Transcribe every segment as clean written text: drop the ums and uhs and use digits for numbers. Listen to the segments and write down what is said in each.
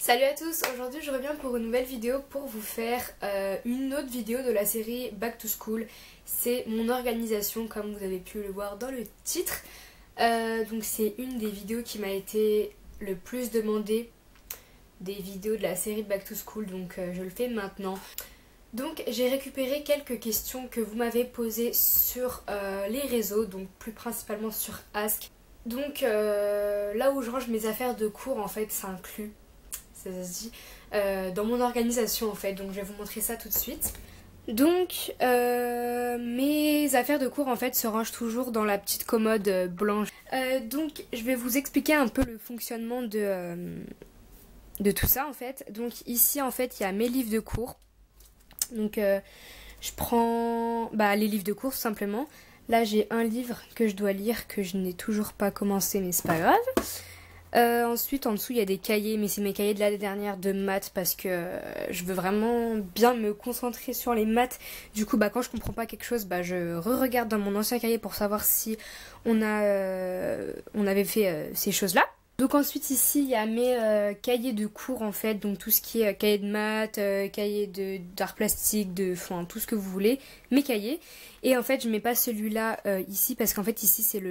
Salut à tous, aujourd'hui je reviens pour une nouvelle vidéo pour vous faire une autre vidéo de la série Back to School. C'est mon organisation comme vous avez pu le voir dans le titre. Donc c'est une des vidéos qui m'a été le plus demandée des vidéos de la série Back to School, donc je le fais maintenant. Donc j'ai récupéré quelques questions que vous m'avez posées sur les réseaux, donc plus principalement sur Ask. Donc là où je range mes affaires de cours en fait ça inclut, ça se dit, dans mon organisation en fait, donc je vais vous montrer ça tout de suite. Donc mes affaires de cours en fait se rangent toujours dans la petite commode blanche. Donc je vais vous expliquer un peu le fonctionnement de tout ça en fait. Donc ici en fait il y a mes livres de cours. Donc je prends les livres de cours tout simplement. Là j'ai un livre que je dois lire que je n'ai toujours pas commencé mais c'est pas grave. Ensuite en dessous il y a des cahiers, mais c'est mes cahiers de l'année dernière de maths parce que je veux vraiment bien me concentrer sur les maths. Du coup quand je comprends pas quelque chose je re-regarde dans mon ancien cahier pour savoir si on avait fait ces choses là. Donc ensuite ici il y a mes cahiers de cours en fait, donc tout ce qui est cahier de maths, cahier d'art plastique, tout ce que vous voulez, mes cahiers. Et en fait je mets pas celui-là ici parce qu'en fait ici c'est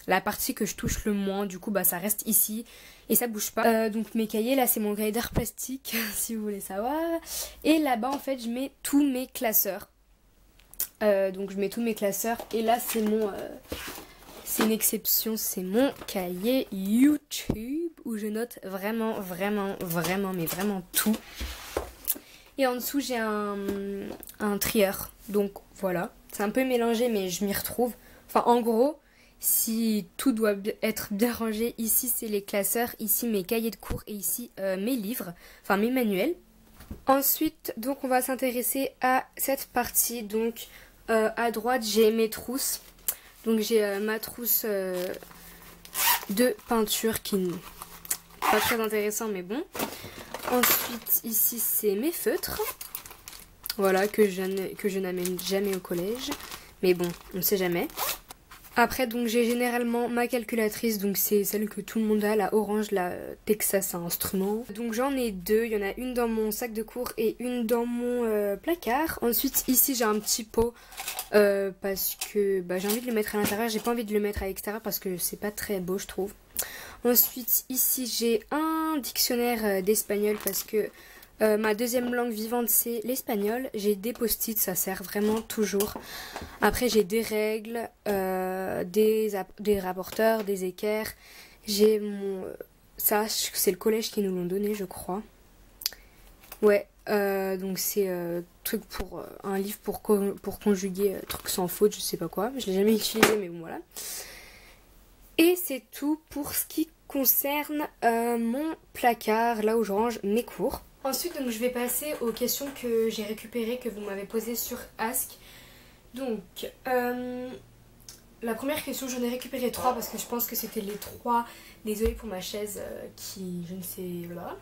la partie que je touche le moins, du coup ça reste ici et ça bouge pas. Donc mes cahiers, là c'est mon cahier d'art plastique si vous voulez savoir. Et là-bas en fait je mets tous mes classeurs. Donc je mets tous mes classeurs et là c'est c'est une exception, c'est mon cahier YouTube où je note vraiment mais vraiment tout. Et en dessous j'ai un trieur, donc voilà, c'est un peu mélangé mais je m'y retrouve. Enfin en gros, si tout doit être bien rangé, ici c'est les classeurs, ici mes cahiers de cours et ici mes livres, enfin mes manuels. Ensuite donc on va s'intéresser à cette partie. Donc à droite j'ai mes trousses. Donc j'ai ma trousse de peinture qui n'est pas très intéressant mais bon. Ensuite ici c'est mes feutres. Voilà, que je n'amène jamais au collège. Mais bon, on ne sait jamais. Après donc j'ai généralement ma calculatrice, donc c'est celle que tout le monde a, la orange, la Texas Instruments. Donc j'en ai deux, il y en a une dans mon sac de cours et une dans mon placard. Ensuite ici j'ai un petit pot parce que j'ai envie de le mettre à l'intérieur, j'ai pas envie de le mettre à l'extérieur parce que c'est pas très beau je trouve. Ensuite ici j'ai un dictionnaire d'espagnol parce que ma deuxième langue vivante c'est l'espagnol. J'ai des post-it, ça sert vraiment toujours. Après j'ai des règles, des rapporteurs, des équerres. J'ai ça c'est le collège qui nous l'ont donné je crois. Ouais, donc c'est truc pour un livre pour conjuguer truc sans faute, je sais pas quoi. Je l'ai jamais utilisé mais bon voilà. Et c'est tout pour ce qui concerne mon placard, là où je range mes cours. Ensuite donc je vais passer aux questions que j'ai récupérées, que vous m'avez posées sur Ask. Donc la première question, j'en ai récupéré 3 parce que je pense que c'était les 3. Désolée pour ma chaise qui je ne sais là.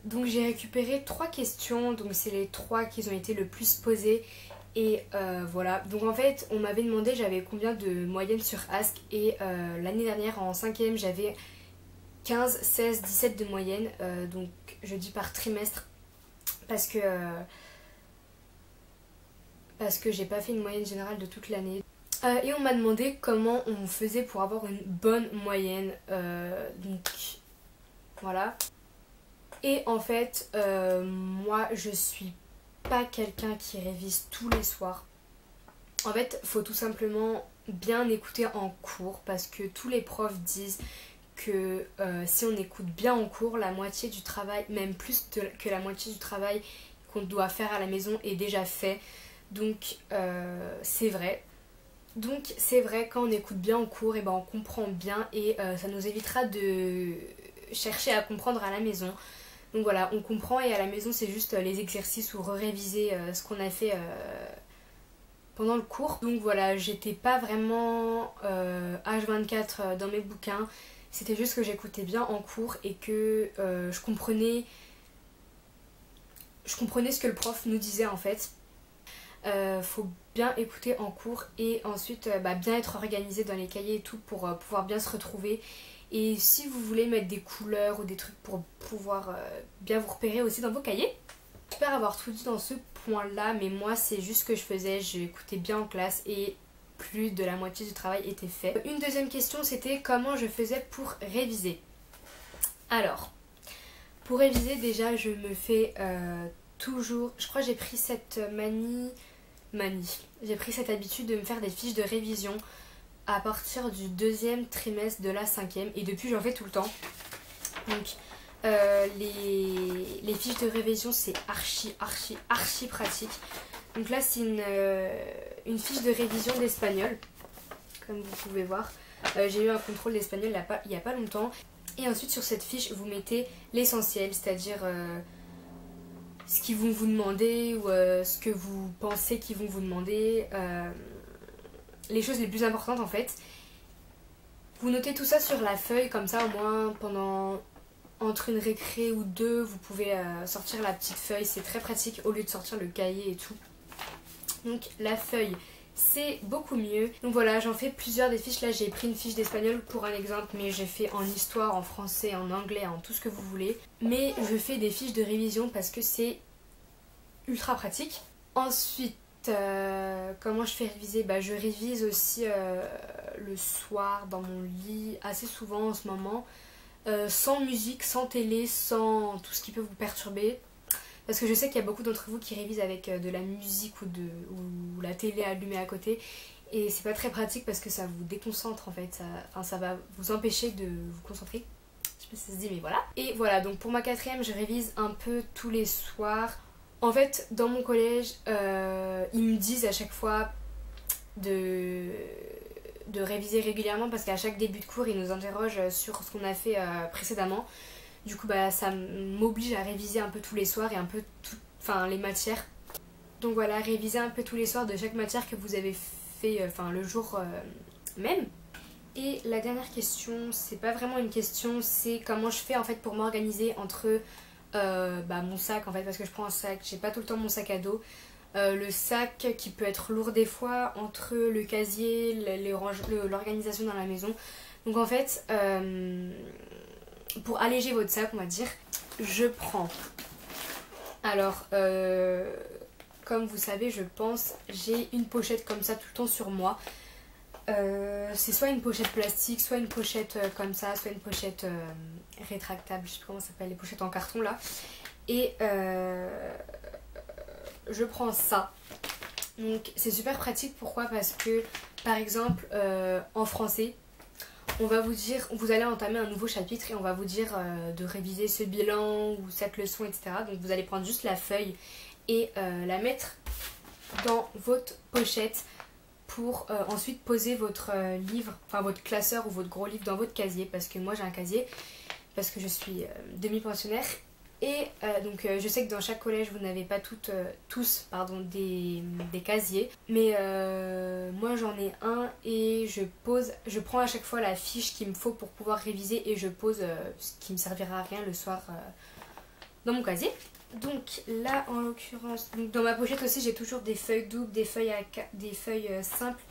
Donc j'ai récupéré 3 questions, donc c'est les 3 qui ont été le plus posées. Et voilà, donc en fait on m'avait demandé j'avais combien de moyenne sur Ask. Et l'année dernière en 5ème j'avais 15, 16, 17 de moyenne. Donc je dis par trimestre parce que j'ai pas fait une moyenne générale de toute l'année. Et on m'a demandé comment on faisait pour avoir une bonne moyenne. Donc voilà. Et en fait moi je suis pas quelqu'un qui révise tous les soirs. En fait faut tout simplement bien écouter en cours parce que tous les profs disent que si on écoute bien en cours, la moitié du travail, même plus que la moitié du travail qu'on doit faire à la maison est déjà fait. Donc c'est vrai. Donc c'est vrai, quand on écoute bien en cours, on comprend bien et ça nous évitera de chercher à comprendre à la maison. Donc voilà, on comprend et à la maison c'est juste les exercices ou réviser ce qu'on a fait pendant le cours. Donc voilà, j'étais pas vraiment H24 dans mes bouquins. C'était juste que j'écoutais bien en cours et que je comprenais ce que le prof nous disait en fait. Faut bien écouter en cours et ensuite bien être organisé dans les cahiers et tout pour pouvoir bien se retrouver. Et si vous voulez mettre des couleurs ou des trucs pour pouvoir bien vous repérer aussi dans vos cahiers. J'espère avoir tout dit dans ce point là, mais moi c'est juste ce que je faisais, j'écoutais bien en classe et plus de la moitié du travail était fait. Une deuxième question, c'était comment je faisais pour réviser. Alors, pour réviser déjà je me fais toujours, je crois que j'ai pris cette j'ai pris cette habitude de me faire des fiches de révision à partir du deuxième trimestre de la 5e et depuis j'en fais tout le temps. Donc les fiches de révision c'est archi pratique. Donc là c'est une fiche de révision d'espagnol, comme vous pouvez voir. J'ai eu un contrôle d'espagnol il n'y a pas longtemps. Et ensuite sur cette fiche vous mettez l'essentiel, c'est-à-dire ce qu'ils vont vous demander ou ce que vous pensez qu'ils vont vous demander, les choses les plus importantes en fait. Vous notez tout ça sur la feuille, comme ça au moins entre une récré ou deux vous pouvez sortir la petite feuille, c'est très pratique au lieu de sortir le cahier et tout. Donc la feuille c'est beaucoup mieux. Donc voilà, j'en fais plusieurs des fiches. Là j'ai pris une fiche d'espagnol pour un exemple, mais j'ai fait en histoire, en français, en anglais, en tout ce que vous voulez. Mais je fais des fiches de révision parce que c'est ultra pratique. Ensuite, comment je fais réviser? Je révise aussi le soir dans mon lit assez souvent en ce moment. Sans musique, sans télé, sans tout ce qui peut vous perturber. Parce que je sais qu'il y a beaucoup d'entre vous qui révisent avec de la musique ou la télé allumée à côté. Et c'est pas très pratique parce que ça vous déconcentre en fait. Ça va vous empêcher de vous concentrer. Je sais pas si ça se dit mais voilà. Et voilà, donc pour ma 4e, je révise un peu tous les soirs. En fait, dans mon collège, ils me disent à chaque fois de réviser régulièrement parce qu'à chaque début de cours, ils nous interrogent sur ce qu'on a fait précédemment. Du coup ça m'oblige à réviser un peu tous les soirs et un peu les matières. Donc voilà, réviser un peu tous les soirs de chaque matière que vous avez fait le jour même. Et la dernière question, c'est pas vraiment une question, c'est comment je fais en fait pour m'organiser entre mon sac en fait, parce que je prends un sac, j'ai pas tout le temps mon sac à dos. Le sac qui peut être lourd des fois, entre le casier, l'organisation dans la maison. Donc en fait, pour alléger votre sac on va dire, je prends, alors comme vous savez je pense, j'ai une pochette comme ça tout le temps sur moi. C'est soit une pochette plastique, soit une pochette comme ça, soit une pochette rétractable, je sais pas comment ça s'appelle, les pochettes en carton là. Et je prends ça. Donc c'est super pratique, pourquoi? Parce que par exemple en français, on va vous dire, vous allez entamer un nouveau chapitre et on va vous dire de réviser ce bilan ou cette leçon, etc. Donc vous allez prendre juste la feuille et la mettre dans votre pochette pour ensuite poser votre livre, votre classeur ou votre gros livre dans votre casier, parce que moi j'ai un casier, parce que je suis demi-pensionnaire. Et donc je sais que dans chaque collège vous n'avez pas tous des casiers, mais moi j'en ai un et je prends à chaque fois la fiche qu'il me faut pour pouvoir réviser et je pose ce qui me servira à rien le soir dans mon casier. Donc là en l'occurrence, dans ma pochette aussi j'ai toujours des feuilles doubles, des feuilles simples,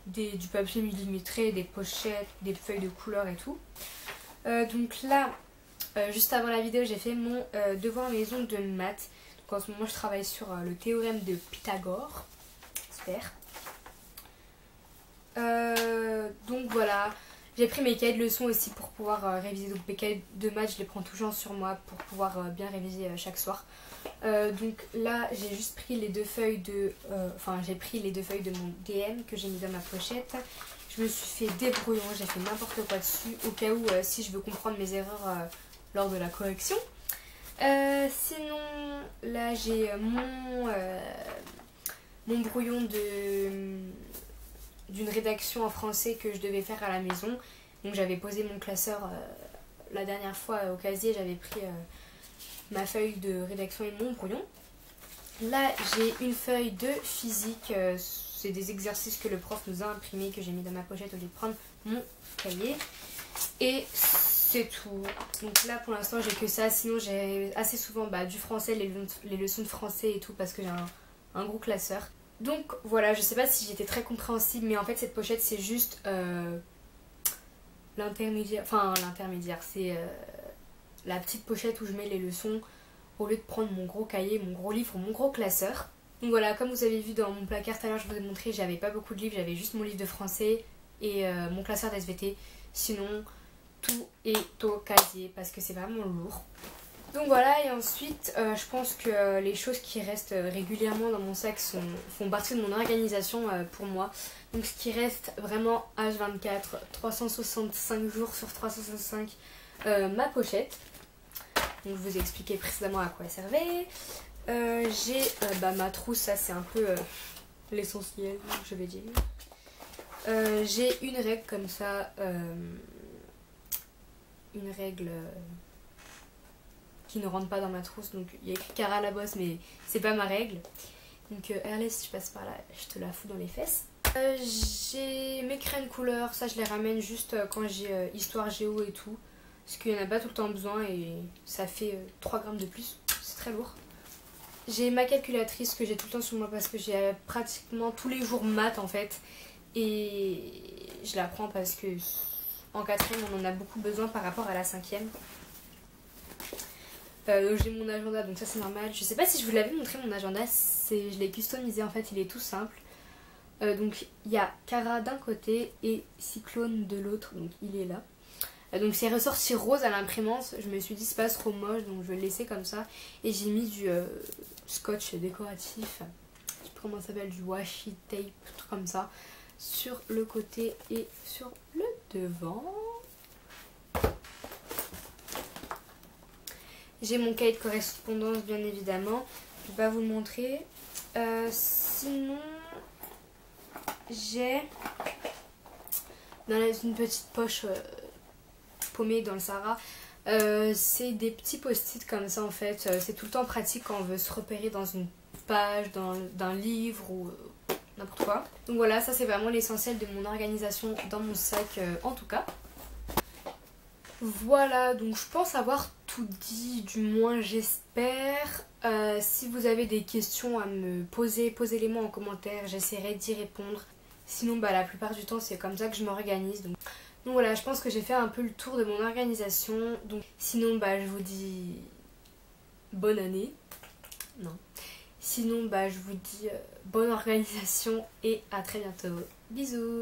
du papier millimétré, des pochettes, des feuilles de couleur et tout. Donc là, juste avant la vidéo, j'ai fait mon devoir maison de maths. Donc en ce moment je travaille sur le théorème de Pythagore. Super. Donc voilà, j'ai pris mes cahiers de leçons aussi pour pouvoir réviser. Donc mes cahiers de maths je les prends toujours sur moi pour pouvoir bien réviser chaque soir. Donc là j'ai juste pris les deux feuilles de j'ai pris les deux feuilles de mon DM que j'ai mis dans ma pochette. Je me suis fait débrouillon, j'ai fait n'importe quoi dessus au cas où si je veux comprendre mes erreurs lors de la correction. Sinon là j'ai mon brouillon d'une rédaction en français que je devais faire à la maison. Donc j'avais posé mon classeur la dernière fois au casier, j'avais pris ma feuille de rédaction et mon brouillon. Là j'ai une feuille de physique, c'est des exercices que le prof nous a imprimés, que j'ai mis dans ma pochette au lieu de prendre mon cahier. Et c'est tout. Donc là pour l'instant j'ai que ça, sinon j'ai assez souvent du français, les leçons de français et tout, parce que j'ai un gros classeur. Donc voilà, je sais pas si j'étais très compréhensible, mais en fait cette pochette c'est juste l'intermédiaire, c'est la petite pochette où je mets les leçons au lieu de prendre mon gros cahier, mon gros livre, mon gros classeur. Donc voilà, comme vous avez vu dans mon placard tout à l'heure, je vous ai montré, j'avais pas beaucoup de livres, j'avais juste mon livre de français et mon classeur d'SVT. Sinon, tout est au casier parce que c'est vraiment lourd. Donc voilà, et ensuite, je pense que les choses qui restent régulièrement dans mon sac font partie de mon organisation pour moi. Donc ce qui reste vraiment H24, 365 jours sur 365, ma pochette. Donc je vous ai expliqué précédemment à quoi elle servait. J'ai ma trousse, ça c'est un peu l'essentiel, je vais dire. J'ai une règle comme ça, une règle qui ne rentre pas dans ma trousse, donc il y a écrit Cara la bosse, mais c'est pas ma règle. Donc Herlès, si je passe par là, je te la fous dans les fesses. J'ai mes crayons couleurs, ça je les ramène juste quand j'ai histoire géo et tout, parce qu'il n'y en a pas tout le temps besoin et ça fait 3 grammes de plus, c'est très lourd. J'ai ma calculatrice que j'ai tout le temps sur moi parce que j'ai pratiquement tous les jours maths en fait, et je la prends parce que en 4ème on en a beaucoup besoin par rapport à la 5ème. J'ai mon agenda, donc ça c'est normal. Je sais pas si je vous l'avais montré mon agenda, je l'ai customisé en fait, il est tout simple. Donc il y a Cara d'un côté et Cyclone de l'autre, donc il est là. Donc c'est ressorti rose à l'imprimante, je me suis dit c'est pas trop moche, donc je vais le laisser comme ça. Et j'ai mis du scotch décoratif, je sais pas comment ça s'appelle, du washi tape, tout comme ça, sur le côté et sur le devant. J'ai mon cahier de correspondance bien évidemment, je vais pas vous le montrer. Sinon j'ai dans une petite poche paumée dans le Sahara, c'est des petits post-it comme ça en fait, c'est tout le temps pratique quand on veut se repérer dans une page, d'un livre ou n'importe quoi. Donc voilà, ça c'est vraiment l'essentiel de mon organisation dans mon sac en tout cas. Voilà, donc je pense avoir tout dit, du moins j'espère. Si vous avez des questions à me poser, posez-les-moi en commentaire, j'essaierai d'y répondre. Sinon la plupart du temps c'est comme ça que je m'organise. Donc voilà, je pense que j'ai fait un peu le tour de mon organisation. Donc sinon je vous dis bonne année. Non. Sinon je vous dis bonne organisation et à très bientôt. Bisous.